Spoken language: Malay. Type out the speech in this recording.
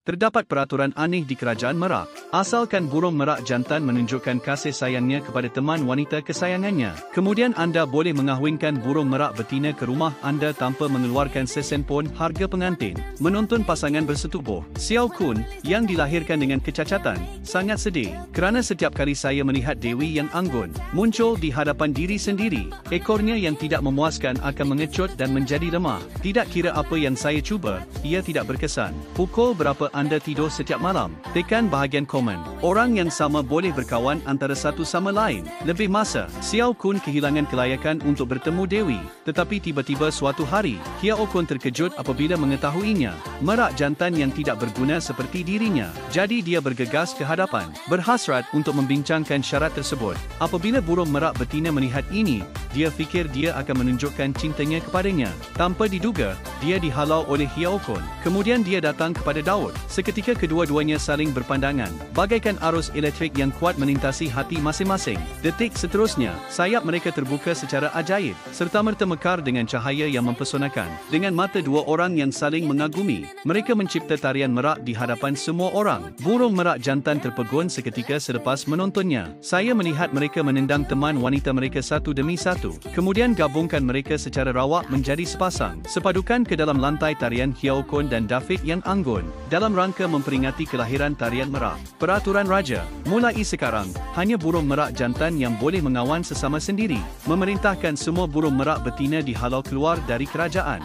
terdapat peraturan aneh di Kerajaan Merak. Asalkan burung merak jantan menunjukkan kasih sayangnya kepada teman wanita kesayangannya, kemudian anda boleh mengahwinkan burung merak betina ke rumah anda tanpa mengeluarkan sesen pun harga pengantin. Menonton pasangan bersetubuh, Xiao Kun, yang dilahirkan dengan kecacatan, sangat sedih, kerana setiap kali saya melihat Dewi yang anggun muncul di hadapan diri sendiri, ekornya yang tidak memuaskan akan mengecut dan menjadi lemah. Tidak kira apa yang saya cuba, ia tidak berkesan. Pukul berapa anda tidur setiap malam? Tekan bahagian komen. Orang yang sama boleh berkawan antara satu sama lain. Lebih masa, Xiao Kun kehilangan kelayakan untuk bertemu Dewi, tetapi tiba-tiba suatu hari, Xiao Kun terkejut apabila mengetahuinya merak jantan yang tidak berguna seperti dirinya. Jadi dia bergegas ke hadapan, berhasrat untuk membincangkan syarat tersebut. Apabila burung merak betina melihat ini, dia fikir dia akan menunjukkan cintanya kepadanya. Tanpa diduga, dia dihalau oleh Xiao Kun. Kemudian dia datang kepada Daud. Seketika kedua-duanya saling berpandangan, bagaikan arus elektrik yang kuat melintasi hati masing-masing. Detik seterusnya, sayap mereka terbuka secara ajaib, serta-merta mekar dengan cahaya yang mempesonakan. Dengan mata dua orang yang saling mengagumi, mereka mencipta tarian merak di hadapan semua orang. Burung merak jantan terpegun seketika selepas menontonnya. Saya melihat mereka menendang teman wanita mereka satu demi satu, kemudian gabungkan mereka secara rawak menjadi sepasang, sepadukan ke dalam lantai tarian Xiao Kun dan David yang anggun, dalam rangka memperingati kelahiran tarian merak. Peraturan Raja, mulai sekarang, hanya burung merak jantan yang boleh mengawan sesama sendiri. Memerintahkan semua burung merak betina dihalau keluar dari kerajaan.